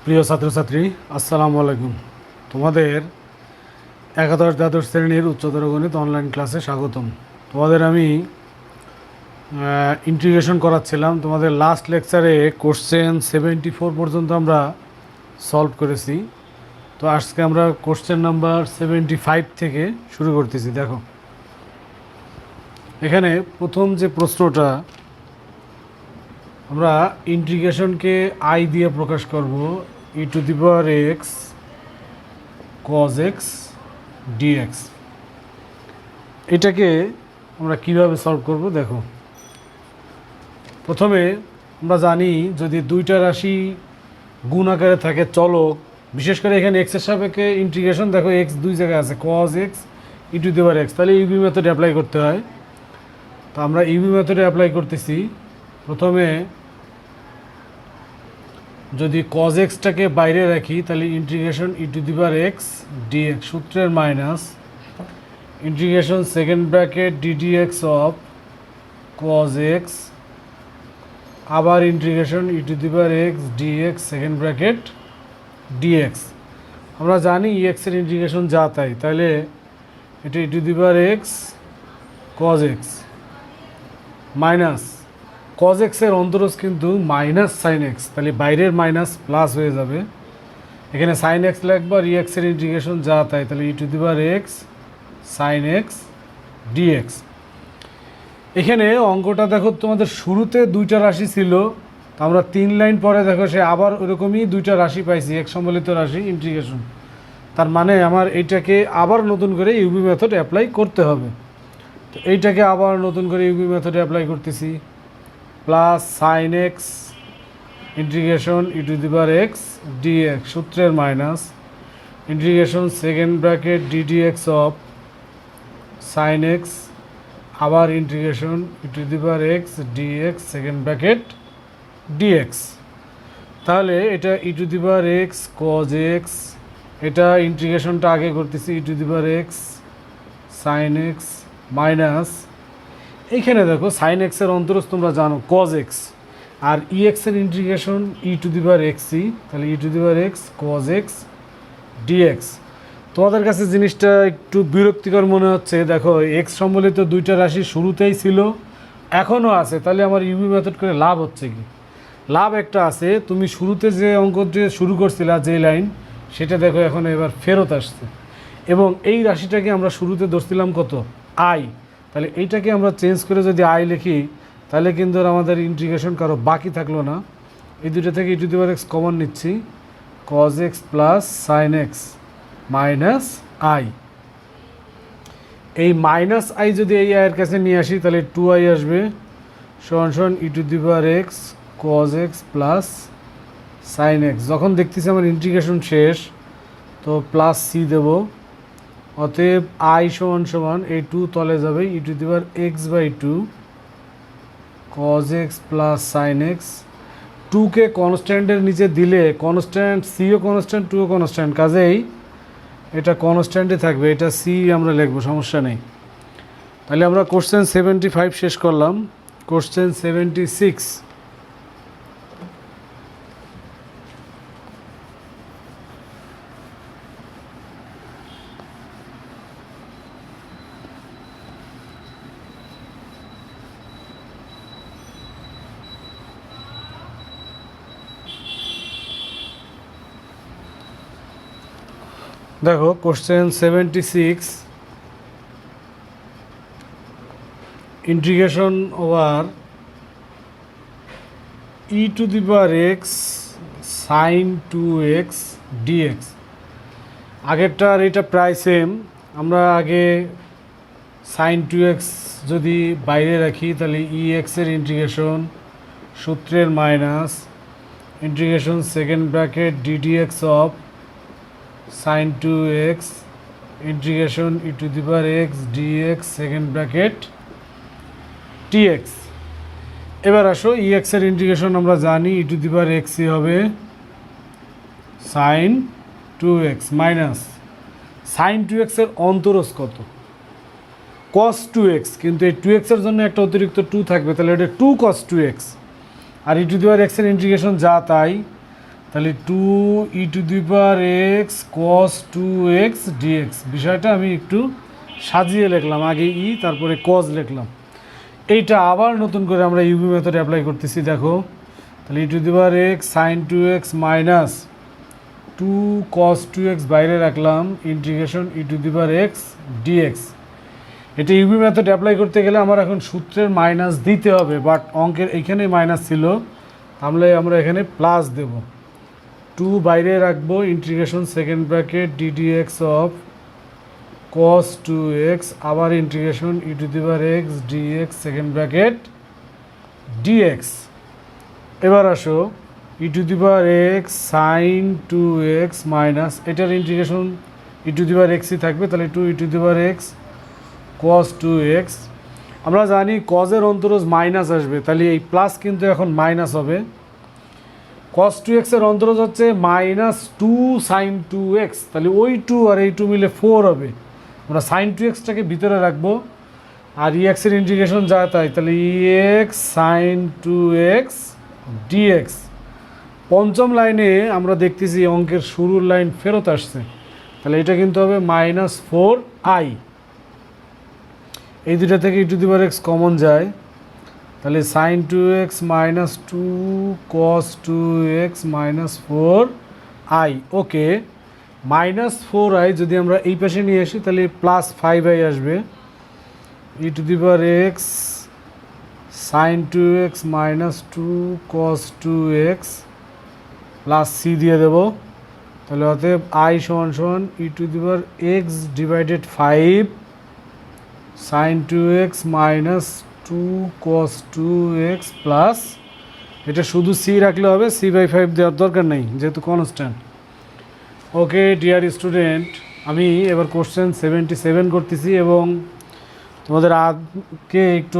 প্রিয় ছাত্রছাত্রী, আসসালামু আলাইকুম। তোমাদের একাদশ দ্বাদশ শ্রেণীর উচ্চতর গণিত অনলাইন ক্লাসে স্বাগতম। তোমাদের আমি ইন্টিগ্রেশন করাচ্ছিলাম। তোমাদের লাস্ট লেকচারে কোশ্চেন 74 পর্যন্ত আমরা সলভ করেছি। তো আজকে আমরা কোশ্চেন নাম্বার 75 থেকে শুরু করতেছি। দেখো, এখানে প্রথম যে প্রশ্নটা, আমরা ইন্টিগ্রেশনকে আই দিয়ে প্রকাশ করব, e to the power x cos x dx. এটাকে আমরা কিভাবে সলভ করব দেখো। প্রথমে আমরা জানি যদি দুইটা রাশি গুণ আকারে থাকে চলক, বিশেষ করে এখানে এক্সের সাপেক্ষে ইন্টিগ্রেশন, দেখো এক্স দুই জায়গায় আছে, cos x e to the power x, তাহলে ইউবি মেথড অ্যাপ্লাই করতে হয়। তো আমরা ইউবি মেথডে অ্যাপ্লাই করতেছি। প্রথমে যদি কজ এক্সটাকে বাইরে রাখি তাহলে integration e to the power x dx সূত্রের minus integration second bracket ddx of cos x, আবার integration e to the power x dx second bracket dx. আমরা জানি এক্সের ইন্টিগ্রেশন যা তাই, তাহলে এটা e to the power x cos x minus cos এক্সের অন্তরজ কিন্তু মাইনাস সাইন এক্স, তাহলে বাইরের মাইনাস প্লাস হয়ে যাবে। এখানে সাইন এক্স লাগবে আর এক্সের ইন্টিগ্রেশন যা তাই, তাহলে e to the power x sine x dx. এখানে অঙ্কটা দেখো, তোমাদের শুরুতে দুইটা রাশি ছিল, আমরা 3 লাইন পরে দেখো সে আবার ওরকমই দুইটা রাশি পাইছি, এক সম্বলিত রাশি ইন্টিগ্রেশন। তার মানে আমার এইটাকে আবার নতুন করে ইউবি মেথড অ্যাপ্লাই করতে হবে। তো এইটাকে আবার নতুন করে ইউবি মেথডে অ্যাপ্লাই করতেছি, plus sine x integration e to the power x dx সূত্রের minus integration second bracket ddx of sine x, আবার integration e to the power x dx second bracket dx. তাহলে এটা e to the power x cos x, এটা ইন্টিগ্রেশনটা আগে করতেছি e to the power x sine x minus, এইখানে দেখো sign এক্সের অন্তরজ তোমরা জানো কজ এক্স, আর ই এক্সের integration e to the power এক্সই, তাহলে e to the power x cos x dx. তোমাদের কাছে জিনিসটা একটু বিরক্তিকর মনে হচ্ছে, দেখো এক্স সম্বলিত দুইটা রাশি শুরুতেই ছিল, এখনও আছে, তাহলে আমার ইউবি মেথড করে লাভ হচ্ছে কি? লাভ একটা আছে, তুমি শুরুতে যে অঙ্ক যে শুরু করছিলা যে লাইন, সেটা দেখো এখন এবার ফেরত আসছে, এবং এই রাশিটাকে আমরা শুরুতে ধরছিলাম কত আই, তাহলে এইটাকে আমরা চেঞ্জ করে যদি আই লিখি তাহলে কিন্তু আমাদের ইন্টিগ্রেশন কারো বাকি থাকলো না। এই দুটো থেকে e to the power x common নিচ্ছি, cos x plus sine x minus i. এই মাইনাস আই যদি এই আয়ের কাছে নিয়ে আসি তাহলে 2i আসবে, সমান সমান e to the power x cos x plus sine x. যখন দেখতেছি আমার ইন্টিগ্রেশন শেষ, তো প্লাস সি দেবো, অতএব আই সমান সমান এই 2 তলে যাবে e to the power x by 2 cos x plus sine x. 2কে কনস্ট্যান্টের নিচে দিলে কনস্ট্যান্ট সিও কনস্ট্যান্ট 2ও কনস্ট্যান্ট, কাজেই এটা কনস্ট্যান্টে থাকবে, এটা সি আমরা লিখবো, সমস্যা নেই। তাহলে আমরা কোশ্চেন 75 শেষ করলাম। কোশ্চেন 76, দেখো question 76, integration over e to the power x sine 2x dx. আগেরটা আর এটা প্রায় সেম। আমরা আগে সাইন 2x যদি বাইরে রাখি তাহলে ই এক্সের ইন্টিগ্রেশন সূত্রের minus integration second bracket ddx of sine 2x integration e to the power x dx second bracket dx. এবার আসো ই এক্সের ইন্টিগ্রেশন আমরা জানি ই টু দি পাওয়ার এক্সই হবে sign 2x minus sine 2x এর অন্তরজ কত cos 2x, কিন্তু এই 2x এর জন্য একটা অতিরিক্ত 2 থাকবে, তাহলে এটা 2 cos 2x R E to the পাওয়ার এক্সের ইন্টিগ্রেশন যা তাই, তাহলে 2e⁻x cos 2x dx। বিষয়টা আমি একটু সাজিয়ে লিখলাম, আগে ই তারপরে cos লিখলাম। এইটা আবার নতুন করে আমরা ইউভি মেথড অ্যাপ্লাই করতেছি। দেখো, তাহলে e⁻x sin 2x minus 2 cos 2x বাইরে রাখলাম, ইন্টিগ্রেশন e⁻x dx। এটা ইউভি মেথড অ্যাপ্লাই করতে গেলে আমার এখন সূত্রের মাইনাস দিতে হবে, বাট অঙ্কের এইখানে মাইনাস ছিল, তাহলে আমরা এখানে প্লাস দেব। 2 বাইরে রাখবো, integration second bracket ddx of cos 2x, আবার integration e⁻x dx second bracket dx। এবার আসো e⁻x sin 2x মাইনাস, এটার ইন্টিগ্রেশন e⁻xই থাকবে, তাহলে 2e⁻x cos 2x। আমরা জানি কজের অন্তরজ মাইনাস আসবে, তাহলে এই প্লাস কিন্তু এখন মাইনাস হবে। cos 2x এর অন্তরজ হচ্ছে -2 sin 2x, তাহলে ওই 2 আর এই 2 মিলে 4 হবে। আমরা sin 2xটাকে ভিতরে রাখবো, আর ex এর ইন্টিগ্রেশন যা তাই, তাহলে ex sin 2x dx। পঞ্চম লাইনে আমরা দেখতেছি অঙ্কের শুরুর লাইন ফেরত আসছে, তাহলে এটা কিন্তু হবে -4i। এই দুটা থেকে e⁻x কমন যায়, তাহলে sin 2x minus 2 cos 2x minus 4i। ওকে, -4i যদি আমরা এই পাশে নিয়ে আসি তাহলে +5i আসবে। e⁻x sin 2x minus 2 cos 2x plus c দিয়ে দেব, তাহলে অতএব i সমান e⁻x divided 5 sin 2x minus 2 cos 2x plus, এটা শুধু c রাখলে হবে, c/5 দেওয়ার দরকার নেই যেহেতু কনস্ট্যান্ট। ওকে ডিয়ার স্টুডেন্ট, আমি এবার কোশ্চেন 77 করতেছি এবং তোমাদের আজকে একটু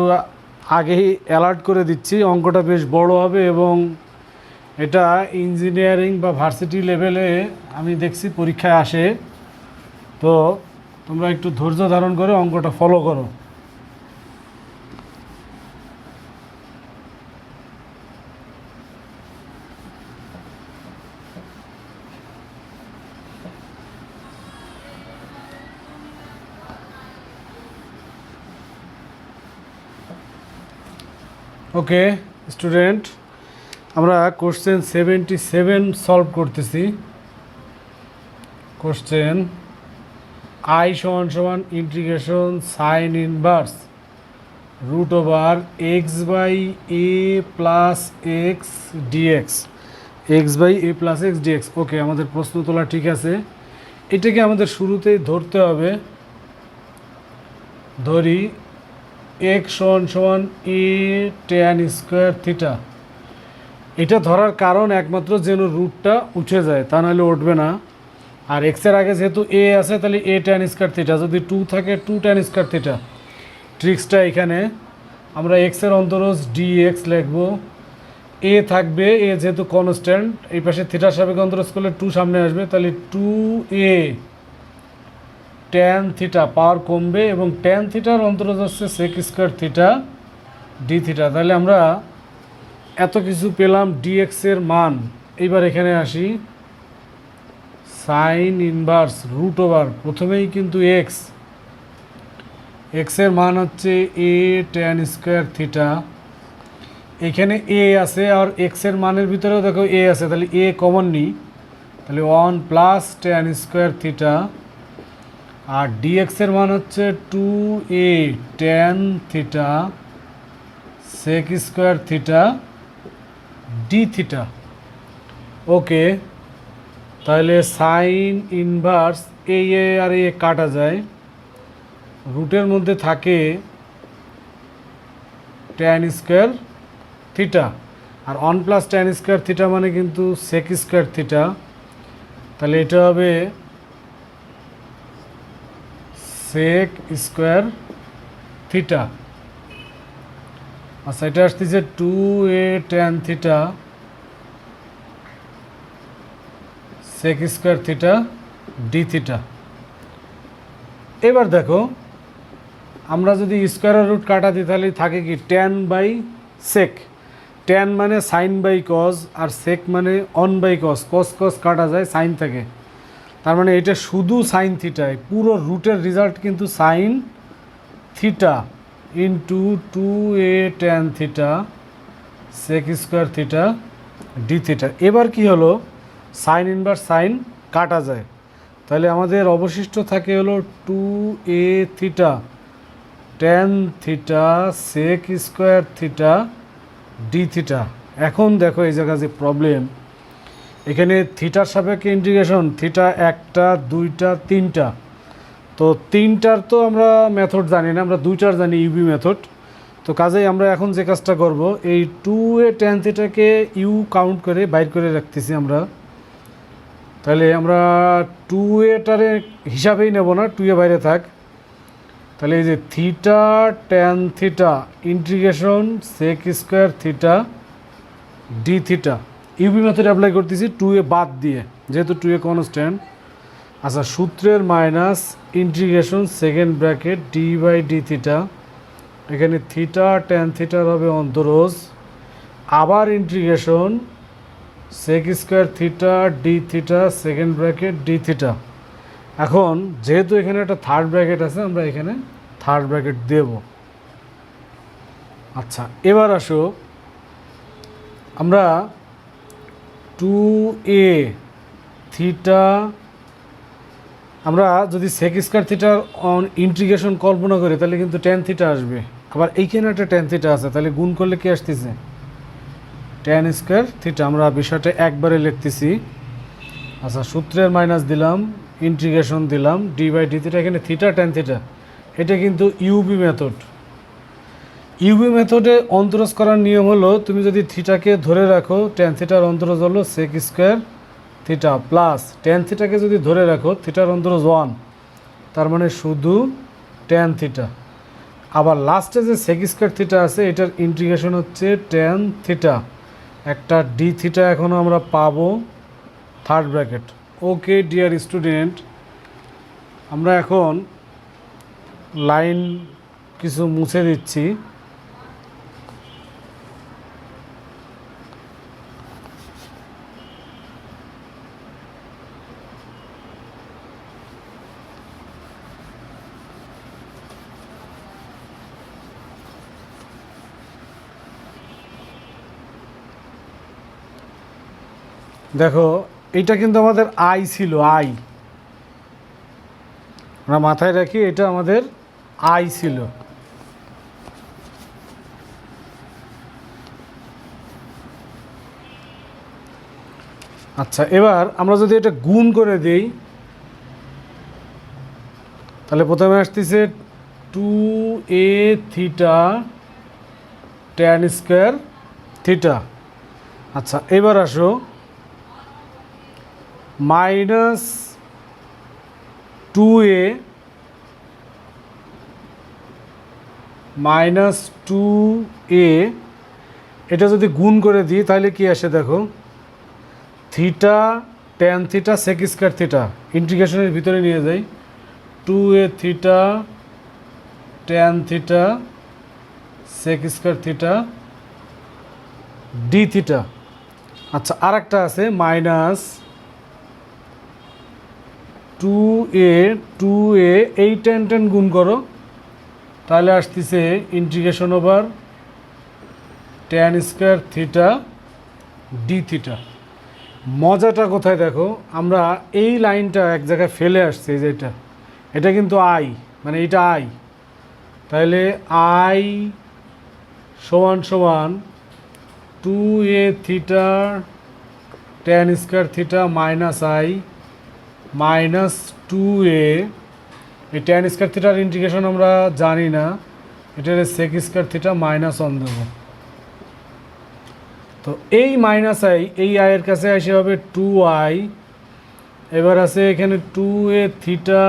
আগেই অ্যালার্ট করে দিচ্ছি, অঙ্কটা বেশ বড় হবে এবং এটা ইঞ্জিনিয়ারিং বা ভার্সিটি লেভেলে আমি দেখছি পরীক্ষায় আসে, তো তোমরা একটু ধৈর্য ধারণ করে অঙ্কটা ফলো করো। ওকে স্টুডেন্ট, আমরা কোশ্চেন 77 সলভ করতেছি। কোশ্চেন i সমান integration sine inverse √x/a plus x dx, x/a+x dx। Okay, আমাদের প্রশ্ন তোলা ঠিক আছে, এটাকে আমাদের শুরুতেই ধরতে হবে। ধরি x সমান a tan স্কোয়ার থিটা। এটা ধরার কারণ একমাত্র যেন রুটটা উঠে যায়, তা নাহলে উঠবে না। আর এক্সের আগে যেহেতু এ আছে তাহলে a tan স্কোয়ার থিটা, যদি 2 থাকে 2 tan স্কোয়ার থিটা। ট্রিক্সটা এখানে আমরা এক্সের অন্তরজ dx লিখব, এ থাকবে, এ যেহেতু কনস্ট্যান্ট, এই পাশে থিটার সাপেক্ষে অন্তরজ করলে 2 সামনে আসবে, তাহলে 2a tan থিটা পাওয়ার কমবে এবং tan থিটার অন্তরজ হচ্ছে sec square theta d theta. তাহলে আমরা এত কিছু পেলাম dx এর মান। এইবার এখানে আসি, সাইন ইনভার্স √, প্রথমেই কিন্তু x এর মান হচ্ছে a tan স্কোয়ার থিটা। এখানে a আছে আর x এর মানের ভিতরেও দেখো a আছে, তাহলে a কমন নিই, তাহলে 1 প্লাস tan স্কোয়ার থিটা, আর dx এর মান হচ্ছে 2a tan থিটা sec square theta d theta. Okay, তাহলে সাইন ইনভার্স এই আর এ কাটা যায়, রুটের মধ্যে থাকে tan স্কোয়ার থিটা, আর 1 প্লাস tan স্কোয়ার থিটা মানে কিন্তু sec স্কোয়ার থিটা, তাহলে এটা হবে sec স্কোয়ার থিটা। আচ্ছা, এটা আসতেছে 2a tan থিটা sec square theta d theta. এবার দেখো, আমরা যদি স্কোয়ার রুট কাটা দিই তাহলে থাকে কি tan/sec, ট্যান মানে সাইন বাই কজ, আর সেক মানে one by cos, cos cos কাটা যায়, সাইন থাকে। তার মানে এটা শুধু সাইন থিটায়, পুরো রুটের রেজাল্ট কিন্তু sine theta into 2a tan theta sec square theta d theta. এবার কি হলো, সাইন ইনভার্স সাইন কাটা যায়, তাহলে আমাদের অবশিষ্ট থাকে হলো 2a theta tan theta sec square theta d theta. এখন দেখো এই জায়গায় যে প্রবলেম, এখানে থিটার সাপেক্ষে ইন্টিগ্রেশন, থিটা একটা দুইটা তিনটা, তো তিনটার তো আমরা মেথড জানি না, আমরা দুইটার জানি ইউবি মেথড। তো কাজেই আমরা এখন যে কাজটা করব, এই 2a ট্যান থিটাকে ইউ কাউন্ট করে বাইর করে রাখতেছি আমরা। তাহলে আমরা 2aটারে হিসাবেই নেব না, 2a বাইরে থাক। তাহলে এই যে theta tan theta integration sec square theta d theta, UV method apply করতেছি 2a বাদ দিয়ে, যেহেতু 2a কনস্ট্যান্ট। আচ্ছা, সূত্রের minus integration second bracket d by d theta, এখানে থিটা ট্যান থিটার হবে অন্তরোজ, আবার integration sec square theta d theta second bracket d theta. এখন যেহেতু এখানে একটা থার্ড ব্র্যাকেট আছে, আমরা এখানে থার্ড ব্র্যাকেট দেব। আচ্ছা, এবার আসো আমরা 2a থিটা, আমরা যদি সেক স্কোয়ার থিটার ইন্টিগ্রেশন কল্পনা করি তাহলে কিন্তু ট্যান থিটা আসবে, আবার এইখানে একটা ট্যান থিটা আছে, তাহলে গুণ করলে কি আসতেছে, ট্যান স্কোয়ার থিটা। আমরা বিষয়টা একবারে লিখতেছি। আচ্ছা, সূত্রের মাইনাস দিলাম, ইন্টিগ্রেশন দিলাম ডি বাই ডি থিটা, এখানে থিটা ট্যান থিটা, এটা কিন্তু ইউবি মেথড। ইউবি মেথডে অন্তরজ করার নিয়ম হলো, তুমি যদি থিটাকে ধরে রাখো, ট্যান থিটার অন্তরজ হলো sec square theta plus tan থিটাকে যদি ধরে রাখো, থিটার অন্তরজ 1, তার মানে শুধু ট্যান থিটা। আবার লাস্টে যে সেক স্কোয়ার থিটা আছে, এটার ইন্টিগ্রেশন হচ্ছে ট্যান থিটা, একটা ডি থিটা এখনও আমরা পাবো third bracket. Okay dear student, আমরা এখন লাইন কিছু মুছে দিচ্ছি। দেখো, এইটা কিন্তু আমাদের আই ছিল, আই আমরা মাথায় রাখি, এটা আমাদের আই ছিল। আচ্ছা, এবার আমরা যদি এটা গুণ করে দিই, তাহলে প্রথমে আসতেছে 2a theta tan square theta. আচ্ছা, এবার আসো মাইনাস 2a মাইনাস 2a, এটা যদি গুণ করে দিই তাহলে কি আসে দেখো, theta tan theta sec square theta, ইন্টিগ্রেশনের ভিতরে নিয়ে যাই, 2a theta tan theta sec square theta d theta. আচ্ছা, আর একটা আছে মাইনাস 2a এই ট্যান ট্যান গুণ করো, তাহলে আসতেছে integration over tan square theta d theta. মজাটা কোথায় দেখো, আমরা এই লাইনটা এক জায়গায় ফেলে আসছি, যেটা এটা কিন্তু আই, মানে এটা আই, তাহলে আই সমান সমান 2a theta tan square theta minus I minus 2a, এই ট্যান স্কোয়ার থিটার ইন্টিগ্রেশন আমরা জানি না, এটার সেক স্কোয়ার থিটা মাইনাস 1 দেবো। তো এই মাইনাস আই, এই আইয়ের কাছে আসে হবে 2i, এবার আছে এখানে 2a theta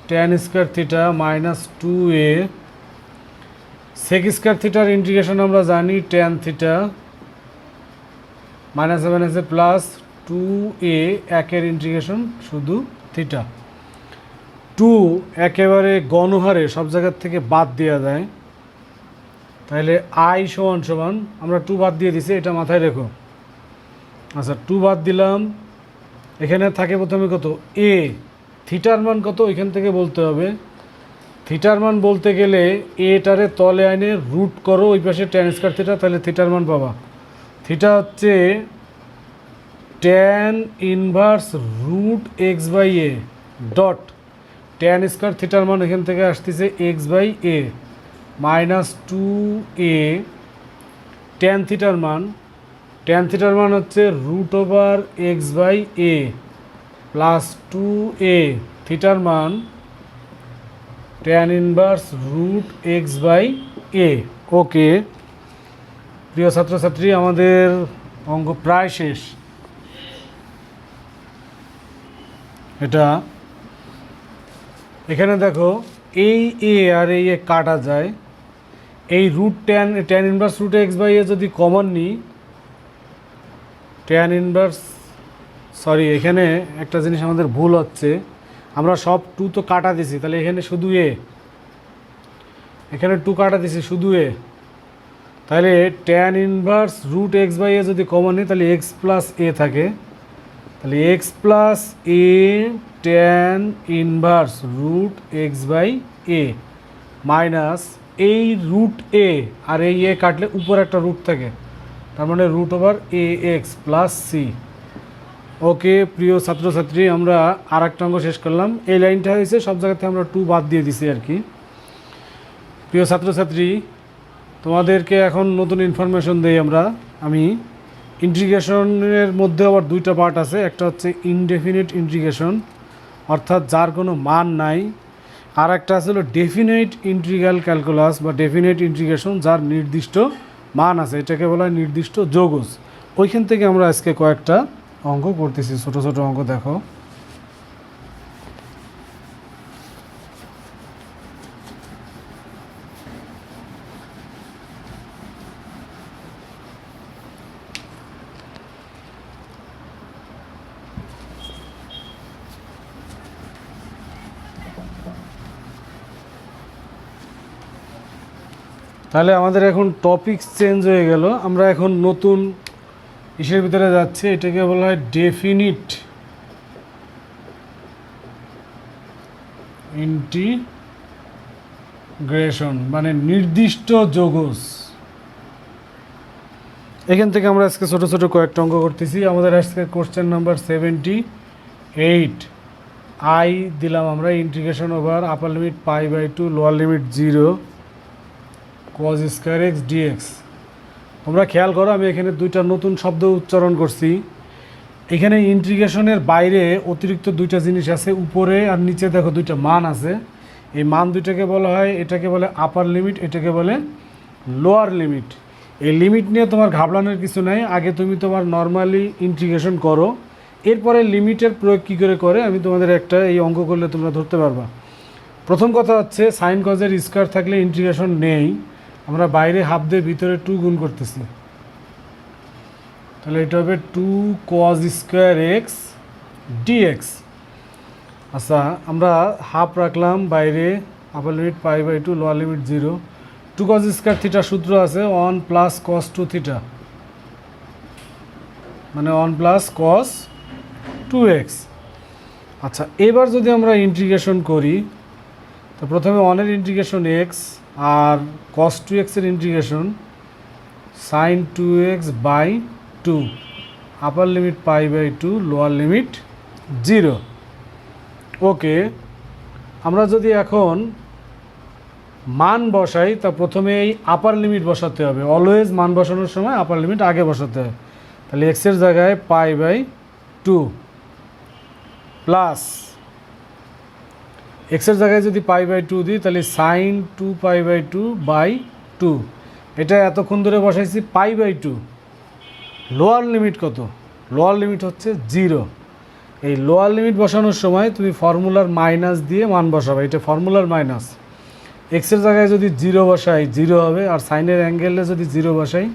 tan square theta minus 2a, sec square থিটার ইন্টিগ্রেশন আমরা জানি ট্যান থিটা, মাইনাস মাইনাসে প্লাস 2a, একের ইন্টিগ্রেশন শুধু থিটা। 2 একেবারে গণহারে সব জায়গার থেকে বাদ দেওয়া যায়, তাহলে আই সমান সমান আমরা 2 বাদ দিয়ে দিছি, এটা মাথায় রেখো। আচ্ছা 2 বাদ দিলাম, এখানে থাকে প্রথমে কত এ, থিটার মান কত এখান থেকে বলতে হবে। থিটার মান বলতে গেলে এটারে তলে আইনে রুট করো ওই পাশে ট্যান স্কয়ার থিটা, তাহলে থিটার মান পাবা। থিটা হচ্ছে tan inverse root x by a dot tan square থিটার মান এখান থেকে আসতেছে x by a minus 2a tan থিটার মান হচ্ছে root over x by a plus 2a থিটার মান tan inverse root x by a. Okay প্রিয় ছাত্রছাত্রী, আমাদের অঙ্ক প্রায় শেষ। এটা এখানে দেখো এই এ আর এই এ কাটা যায়, এই root tan inverse root x by a যদি কমন নিই, ট্যান ইনভার্স সরি এখানে একটা জিনিস আমাদের ভুল হচ্ছে, আমরা সব 2 তো কাটা দিছি, তাহলে এখানে শুধু এ, এখানে 2 কাটা দিছি শুধু এ, তাহলে tan inverse root x by a যদি কমন নিই তাহলে এক্স প্লাস এ থাকে, তাহলে x plus a tan inverse root x by a minus এই রুট এ আর এই এ কাটলে উপর একটা রুট থাকে, তার মানে root over a x plus c. Okay প্রিয় ছাত্রছাত্রী, আমরা আর একটা অঙ্ক শেষ করলাম। এই লাইনটা হয়েছে সব জায়গাতে আমরা 2 বাদ দিয়ে দিছি আর কি। প্রিয় ছাত্রছাত্রী, তোমাদেরকে এখন নতুন ইনফরমেশন দেই আমি ইন্টিগ্রেশনের মধ্যে আবার 2টা পার্ট আছে, একটা হচ্ছে ইনডেফিনিট ইন্টিগ্রেশন অর্থাৎ যার কোনো মান নাই, আর একটা আছে হলো ডেফিনিট ইন্টিগ্রাল ক্যালকুলাস বা ডেফিনিট ইন্টিগ্রেশন যার নির্দিষ্ট মান আছে, এটাকে বলা হয় নির্দিষ্ট যৌগজ। ওইখান থেকে আমরা আজকে কয়েকটা অঙ্ক করতেছি, ছোট ছোট অঙ্ক দেখো। তাহলে আমাদের এখন টপিক চেঞ্জ হয়ে গেল, আমরা এখন নতুন ইসের ভিতরে যাচ্ছি, এটাকে বলা হয় ডেফিনিট ইন্টিগ্রেশন মানে নির্দিষ্ট যৌগজ। এখান থেকে আমরা আজকে ছোট ছোট কয়েকটা অঙ্ক করতেছি। আমাদের আজকে কোশ্চেন নাম্বার 78, আই দিলাম আমরা integration over upper limit pi by 2 lower limit 0 cos square x dx. তোমরা খেয়াল করো, আমি এখানে 2টা নতুন শব্দ উচ্চারণ করছি। এখানে ইন্টিগ্রেশনের বাইরে অতিরিক্ত 2টা জিনিস আছে, উপরে আর নিচে দেখো 2টা মান আছে। এই মান 2টাকে বলা হয়, এটাকে বলে আপার লিমিট, এটাকে বলে লোয়ার লিমিট। এই লিমিট নিয়ে তোমার ঘাবড়ানোর কিছু নাই, আগে তুমি তোমার নর্মালি ইন্টিগ্রেশন করো, এরপরে লিমিটের প্রয়োগ কী করে আমি তোমাদের একটা এই অঙ্ক করলে তোমরা ধরতে পারবা। প্রথম কথা হচ্ছে সাইন কজের স্কয়ার থাকলে ইন্টিগ্রেশন নেই, আমরা বাইরে হাফ দিয়ে ভিতরে 2 গুণ করতেছি, তাহলে এটা হবে 2 cos স্কয়ার এক্স ডিএক্স। আচ্ছা আমরা হাফ রাখলাম বাইরে, upper limit pi by 2 lower limit 0, 2 cos square theta সূত্র আছে 1 প্লাস cos 2 থিটা মানে 1 প্লাস cos 2x। আচ্ছা এবার যদি আমরা ইন্টিগ্রেশন করি, তো প্রথমে 1 এর ইন্টিগ্রেশন এক্স আর cos 2x এর integration sin 2x by 2 upper limit pi by 2 lower limit 0। Okay, আমরা যদি এখন মান বসাই তা প্রথমে এই আপার লিমিট বসাতে হবে, অলওয়েজ মান বসানোর সময় আপার লিমিট আগে বসাতে হয়। তাহলে এক্সের জায়গায় পাই বাই 2 প্লাস এক্সের জায়গায় যদি পাই বাই 2 দিই তাহলে সাইন 2 পাই বাই 2 বাই 2, এটা এতক্ষণ ধরে বসাইছি পাই বাই 2। লোয়ার লিমিট কত? লোয়ার লিমিট হচ্ছে 0। এই লোয়ার লিমিট বসানোর সময় তুমি ফর্মুলার মাইনাস দিয়ে মান বসাবে, এটা ফর্মুলার মাইনাস। এক্সের জায়গায় যদি 0 বসাই 0 হবে, আর সাইনের অ্যাঙ্গেলে যদি 0 বসাই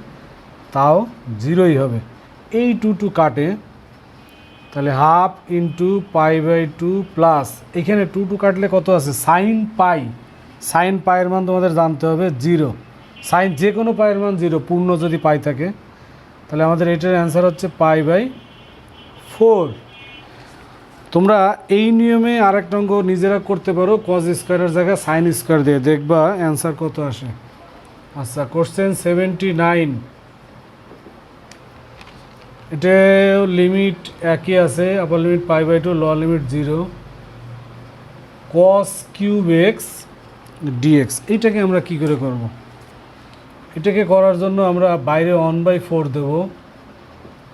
তাও 0ই হবে। এই 2 কাটে, তাহলে half into pi by 2 plus এখানে 2 কাটলে কত আছে সাইন পাই, সাইন পাইয়ের মান তোমাদের জানতে হবে 0, সাইন যে কোনো পায়ের মান 0 পূর্ণ যদি পাই থাকে, তাহলে আমাদের এটার অ্যান্সার হচ্ছে π/4। তোমরা এই নিয়মে আরেকটা অঙ্ক নিজেরা করতে পারো, কজ স্কোয়ারের জায়গায় সাইন স্কোয়ার দিয়ে, দেখবা অ্যান্সার কত আসে। আচ্ছা, কোশ্চেন 79, এটা লিমিট একই আছে, upper limit π/2, lower limit 0, cos cube x dx। এইটাকে আমরা কি করে করব? এটাকে করার জন্য আমরা বাইরে 1/4 দেব,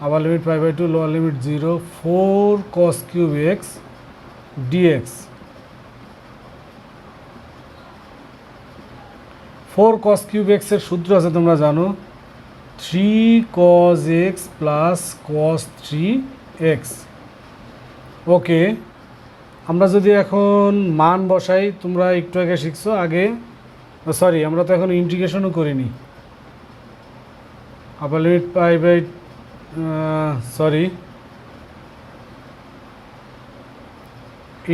upper limit π/2, lower limit 0, 4 cos cube x dx। 4 cos cube এক্সের সূত্র আছে তোমরা জানো, 3 cos x plus cos 3x। ওকে, আমরা যদি এখন মান বসাই, তোমরা একটু আগে শিখছো, আগে সরি আমরা তো এখন ইন্টিগ্রেশনও করিনি, আপার লিমিট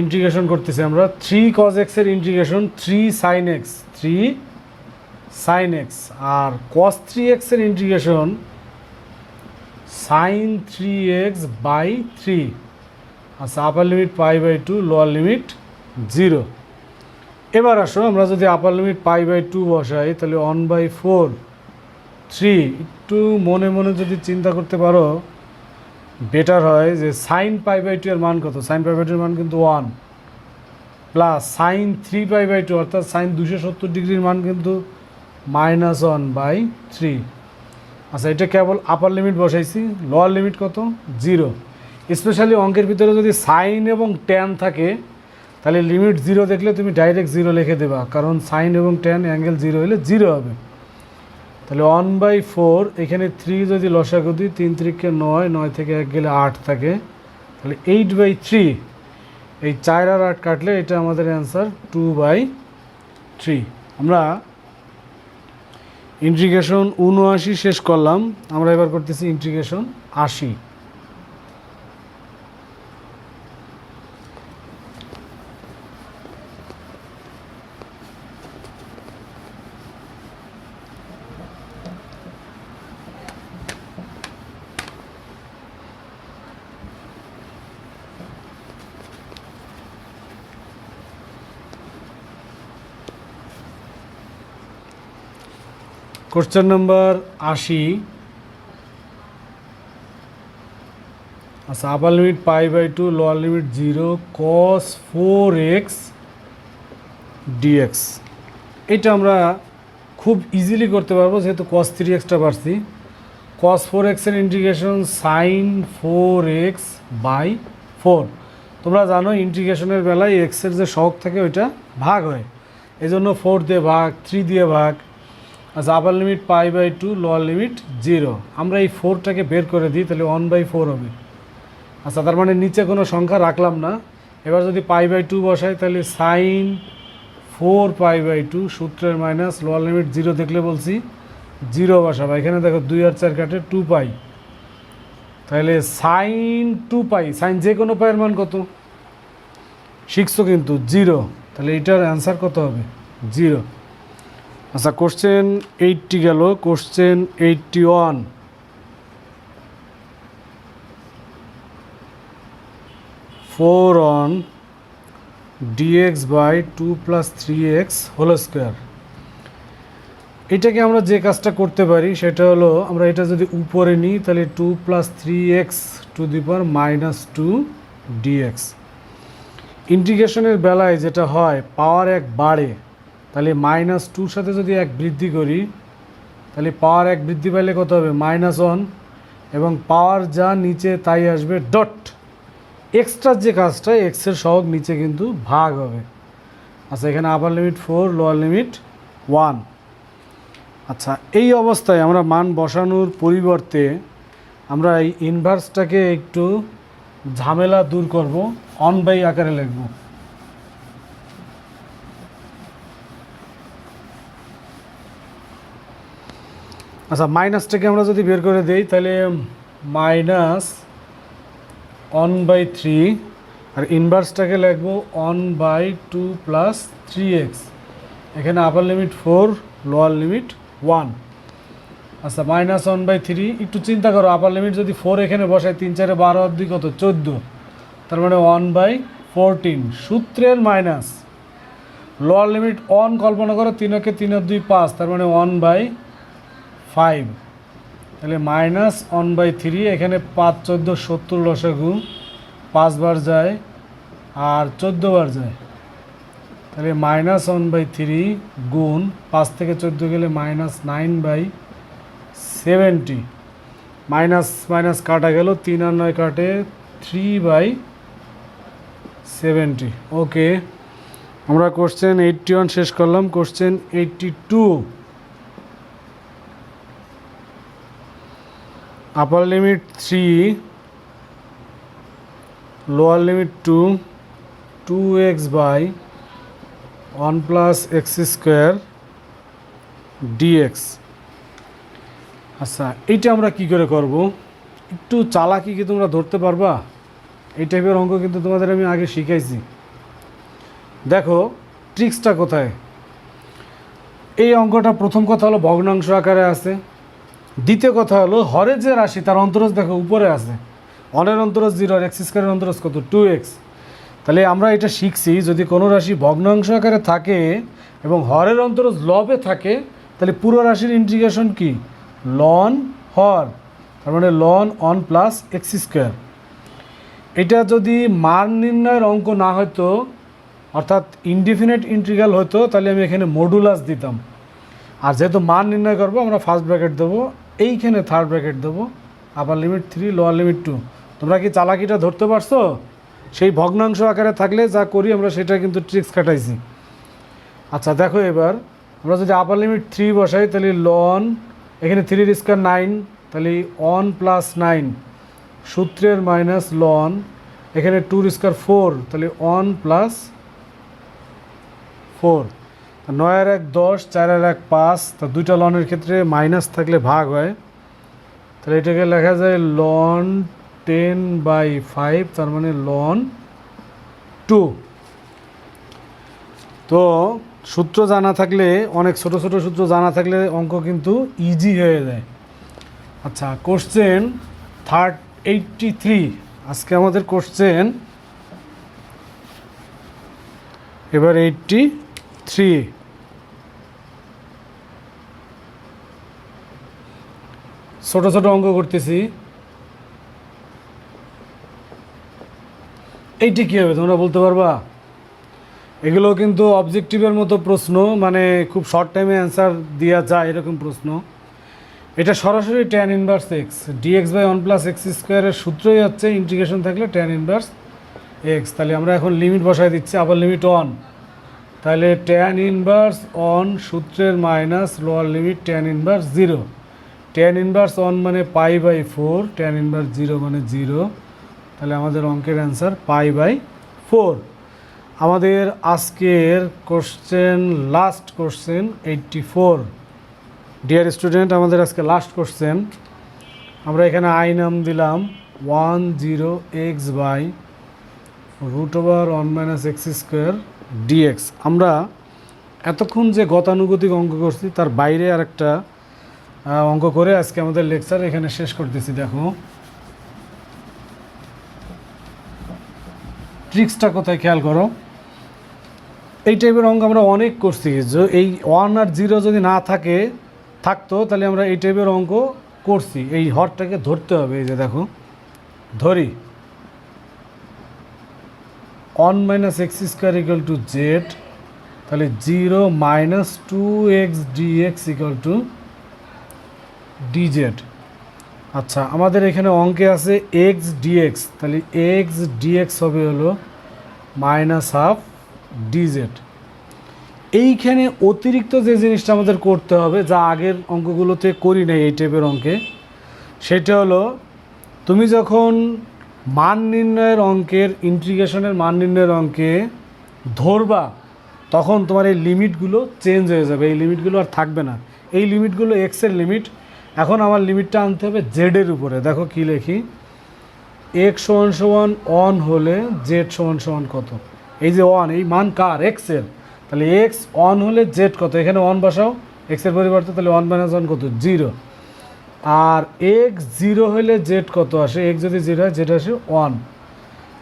ইন্টিগ্রেশন করতেছি আমরা। 3 cos x এর integration 3 sin x, 3 sin x, আর cos 3x এর ইন্টিগ্রেশন sin 3x বাই 3। আচ্ছা, আপার লিমিট π/2, লোয়ার লিমিট 0। এবার আসো আমরা যদি আপার লিমিট π/2 বসাই, তাহলে 1/4 3, একটু মনে মনে যদি চিন্তা করতে পারো বেটার হয়, যে সাইন π/2 এর মান কত? সাইন π/2 এর মান কিন্তু 1, প্লাস সাইন 3π/2 অর্থাৎ সাইন 270 ডিগ্রির মান কিন্তু -1/3। আচ্ছা, এটা কেবল আপার লিমিট বসাইছি, লোয়ার লিমিট কত? 0। স্পেশালি অঙ্কের ভিতরে যদি সাইন এবং ট্যান থাকে, তাহলে লিমিট 0 দেখলে তুমি ডাইরেক্ট 0 লিখে দেবা, কারণ সাইন এবং ট্যান অ্যাঙ্গেল 0 হলে 0 হবে। তাহলে 1/4, এখানে 3 যদি লসাগু দিই, 3 3 9, 9 থেকে 1 গেলে 8 থাকে, তাহলে 8/3। এই 4 আর 8 কাটলে এটা আমাদের অ্যান্সার 2/3। আমরা ইন্টিগ্রেশন 79 শেষ করলাম, আমরা এবার করতেছি ইন্টিগ্রেশন 80। Question number 80। আচ্ছা, upper limit π/2, lower limit 0, cos 4x dx। এটা আমরা খুব ইজিলি করতে পারবো, যেহেতু cos 3xটা পারছি। cos 4x এর ইন্টিগ্রেশন sin 4x/4। তোমরা জানো ইন্টিগ্রেশনের বেলায় এক্সের যে সহগ থাকে ওইটা ভাগ হয়, এই জন্য 4 দিয়ে ভাগ, 3 দিয়ে ভাগ। আচ্ছা, আপার লিমিট π/2, লোয়ার লিমিট 0। আমরা এই 4টাকে বের করে দিই, তাহলে 1/4 হবে। আচ্ছা, তার মানে নিচে কোনো সংখ্যা রাখলাম না। এবার যদি π/2 বসাই, তাহলে সাইন 4π/2, সূত্রের মাইনাস, লোয়ার লিমিট 0 দেখলে বলছি 0 বসাবো। এখানে দেখো 2 আর 4 কাটে 2π, তাহলে সাইন 2π, সাইন যে কোনো পায়ের মান কত শিখছো কিন্তু 0, তাহলে এটার অ্যান্সার কত হবে? 0। আচ্ছা, কোশ্চেন 80 গেল, question 81। 4 dx/2 + 3x whole square. এটাকে আমরা যে কাজটা করতে পারি সেটা হলো, আমরা এটা যদি উপরে নিই, তাহলে 2 + 3x two the power -2 dx। ইন্টিগ্রেশনের বেলায় যেটা হয়, পাওয়ার 1 বাড়ে, তাহলে -2 সাথে যদি 1 বৃদ্ধি করি, তাহলে পাওয়ার 1 বৃদ্ধি পাইলে কত হবে? -1, এবং পাওয়ার যা নিচে তাই আসবে ডট। এক্সট্রার যে কাজটা, এক্সের সহগ নিচে কিন্তু ভাগ হবে। আচ্ছা, এখানে আপার লিমিট 4, লোয়ার লিমিট 1। আচ্ছা, এই অবস্থায় আমরা মান বসানোর পরিবর্তে আমরা এই ইনভার্সটাকে একটু ঝামেলা দূর করব, 1/, আকারে লিখব। আচ্ছা, মাইনাসটাকে আমরা যদি বের করে দেই, তাহলে -1/3, আর ইনভার্সটাকে লিখব 1/2 + 3x। এখানে আপার লিমিট 4, লোয়ার লিমিট 1। আচ্ছা -1/3, একটু চিন্তা করো, আপার লিমিট যদি 4 এখানে বসায়, 3 4 12 অবধি কত 14, তার মানে 1/14 সূত্রের মাইনাস লোয়ার লিমিট অন কল্পনা করো, 3 কে 3 আর 2 5, তার মানে 1/5, তাহলে -1/3, এখানে 5 14 70 লসাগু, 5 বার যায় আর 14 বার যায়, তাহলে -1/3 গুণ 5 থেকে 14 গেলে -9/70, মাইনাস মাইনাস কাটা গেল, 3 আর 9 কাটে, 3/70। ওকে, আমরা কোশ্চেন 81 শেষ করলাম। কোশ্চেন 82, আপার limit 3, lower limit 2, 2x/1 + x² dx। আচ্ছা, এইটা আমরা কি করে করব? একটু চালাকি কি তোমরা ধরতে পারবা? এই টাইপের অঙ্ক কিন্তু তোমাদের আমি আগে শিখাইছি। দেখো ট্রিক্সটা কোথায়। এই অঙ্কটা প্রথম কথা হলো ভগ্নাংশ আকারে আছে, দ্বিতীয় কথা হলো হরের যে রাশি তার অন্তরজ দেখো উপরে আছে, অনের অন্তরজ 0 আর x² অন্তরজ কত 2x। তাহলে আমরা এটা শিখছি, যদি কোনো রাশি ভগ্নাংশ আকারে থাকে এবং হরের অন্তরজ লবে থাকে, তাহলে পুরো রাশির ইন্টিগ্রেশন কি লন হর, তার মানে লন অন প্লাস x²। এটা যদি মান নির্ণয়ের অঙ্ক না হতো, অর্থাৎ ইনডিফিনিট ইন্টিগ্রাল হতো, তাহলে আমি এখানে মডুলাস দিতাম। আর যেহেতু মান নির্ণয় করবো, আমরা ফার্স্ট ব্র্যাকেট দেবো, এইখানে থার্ড ব্র্যাকেট দেবো, আপার লিমিট 3, লোয়ার লিমিট 2। তোমরা কি চালাকিটা ধরতে পারছো? সেই ভগ্নাংশ আকারে থাকলে যা করি আমরা সেটা কিন্তু ট্রিক্স খাটাইছি। আচ্ছা দেখো, এবার আমরা যদি আপার লিমিট 3 বসাই, তাহলে লন, এখানে 3² 9, তাহলে 1 + 9 সূত্রের মাইনাস লন, এখানে 2² 4, তাহলে 1 + 4, 9 আর 1 10, 4 আর 1 5, তা দুইটা লনের ক্ষেত্রে মাইনাস থাকলে ভাগ হয়, তাহলে এটাকে লেখা যায় লন 10/5, তার মানে লন 2। তো সূত্র জানা থাকলে, অনেক ছোট ছোট সূত্র জানা থাকলে অঙ্ক কিন্তু ইজি হয়ে যায়। আচ্ছা, কোশ্চেন 83, আজকে আমাদের কোশ্চেন এবার 83। ছোট ছোট অঙ্ক করতেছি। এইটি কী হবে তোমরা বলতে পারবা? এগুলো কিন্তু অবজেক্টিভের মতো প্রশ্ন, মানে খুব শর্ট টাইমে অ্যান্সার দেওয়া যায় এরকম প্রশ্ন। এটা সরাসরি tan inverse x dx/1 + x² এর সূত্রই হচ্ছে ইন্টিগ্রেশন থাকলে tan ইনভার্স x। তাহলে আমরা এখন লিমিট বসাই দিচ্ছি, আবার লিমিট 1, তাহলে tan ইনভার্স 1 সূত্রের minus lower limit tan inverse 0, tan inverse 1 মানে π/4, tan ইনভার্স 0 মানে 0, তাহলে আমাদের অঙ্কের অ্যান্সার π/4। আমাদের আজকের question, last question 84। Dear student, আমাদের আজকে লাস্ট কোশ্চেন। আমরা এখানে আই নাম দিলাম 10x/√1 - x² dx। আমরা এতক্ষণ যে গতানুগতিক অঙ্ক করছি তার বাইরে আরেকটা অঙ্ক করে আজকে আমাদের লেকচার এখানে শেষ করতেছি। দেখো ট্রিক্সটা কোথায়, খেয়াল করো। এই টাইপের অঙ্ক আমরা অনেক করছি, যে এই 1 আর 0 যদি না থাকতো তাহলে আমরা এই টাইপের অঙ্ক করছি। এই হরটাকে ধরতে হবে, এই যে দেখো ধরি 1 - x² = z, তাহলে 0 - 2x dx = dz। আচ্ছা, আমাদের এখানে অঙ্কে আছে x dx, তাহলে x dx হবে হলো -12 dz। এইখানে অতিরিক্ত যে জিনিসটা আমাদের করতে হবে, যা আগের অঙ্কগুলোতে করি নাই এই টাইপের অঙ্কে, সেটা হলো তুমি যখন মান নির্ণয়ের অঙ্কের, ইন্টিগ্রেশনের মান নির্ণয়ের অঙ্কে ধরবা, তখন তোমার এই লিমিটগুলো চেঞ্জ হয়ে যাবে, এই লিমিটগুলো আর থাকবে না। এই লিমিটগুলো এক্সের লিমিট, এখন আমার লিমিটটা আনতে হবে জেডের উপরে। দেখো কি লিখি, x = 1 হলে z = কত? এই যে 1, এই মান কার? এক্সের। তাহলে x 1 হলে z কত? এখানে 1 বসাও, এক্সের পরিবর্তে, তাহলে 1 - 1 কত 0। আর এক্স 0 হলে জেড কত আসে, এক্স যদি 0 হয় জেড আসে 1।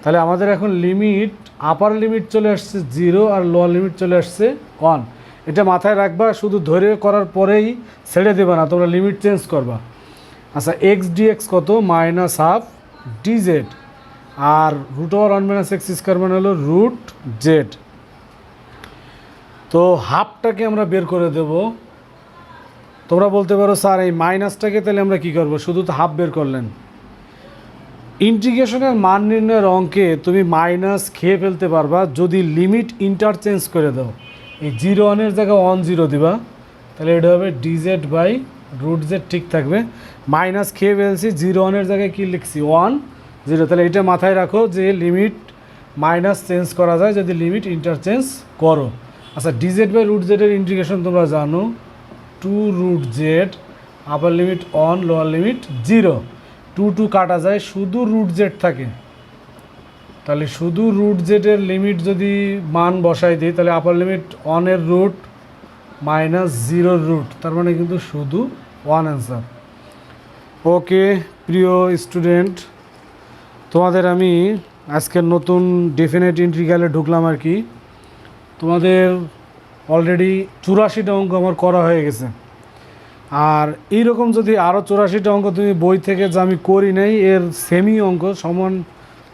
তাহলে আমাদের এখন লিমিট, আপার লিমিট চলে আসছে 0 আর লোয়ার লিমিট চলে আসছে 1। এটা মাথায় রাখবা, শুধু ধরে করার পরেই ছেড়ে দেবে না, তোমরা লিমিট চেঞ্জ করবা। আচ্ছা, এক্স ডিএক্স কত -12 ডিজেড, আর √1 - x² হলো √z। তো হাফটাকে আমরা বের করে দেব। তোমরা বলতে পারো স্যার এই মাইনাসটাকে তাহলে আমরা কি করব, শুধু তো হাফ বের করলেন। ইন্টিগ্রেশনের মান নির্ণয়ের অঙ্কে তুমি মাইনাস খেয়ে ফেলতে পারবা যদি লিমিট ইন্টারচেঞ্জ করে দাও। এই 0 জায়গায় 10 দিবা, তাহলে এটা হবে dz/√z, ঠিক থাকবে। মাইনাস খেয়ে ফেলছি, 0 জায়গায় কী লিখছি 1 0, তাহলে এটা মাথায় রাখো যে লিমিট মাইনাস চেঞ্জ করা যায় যদি লিমিট ইন্টারচেঞ্জ করো। আচ্ছা, dz/√z এর ইন্টিগ্রেশন তোমরা জানো 2√z, আপার লিমিট 1 লোয়ার লিমিট 0। 2 কাটা যায়, শুধু √z থাকে। তাহলে শুধু √z এর লিমিট যদি মান বসাই দিই, তাহলে আপার লিমিট 1 এর রুট -0 রুট, তার মানে কিন্তু শুধু 1 অ্যান্সার। ওকে প্রিয় স্টুডেন্ট, তোমাদের আমি আজকের নতুন ডেফিনেট ইন্টিগ্রালে ঢুকলাম আর কি। তোমাদের অলরেডি 84টা অঙ্ক আমার করা হয়ে গেছে। আর এইরকম যদি আরও 84টা অঙ্ক তুমি বই থেকে যা আমি করি নাই এর সেমি অঙ্ক,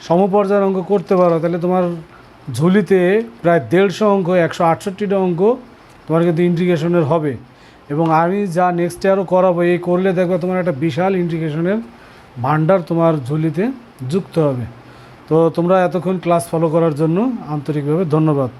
সমপর্যায়ের অঙ্ক করতে পারো, তাহলে তোমার ঝুলিতে প্রায় 150 অঙ্ক, 168টা অঙ্ক তোমার কিন্তু ইন্টিগ্রেশনের হবে। এবং আমি যা নেক্সট ইয়ারও করাবো, এই করলে দেখবে তোমার একটা বিশাল ইন্টিগ্রেশনের ভান্ডার তোমার ঝুলিতে যুক্ত হবে। তো তোমরা এতক্ষণ ক্লাস ফলো করার জন্য আন্তরিকভাবে ধন্যবাদ।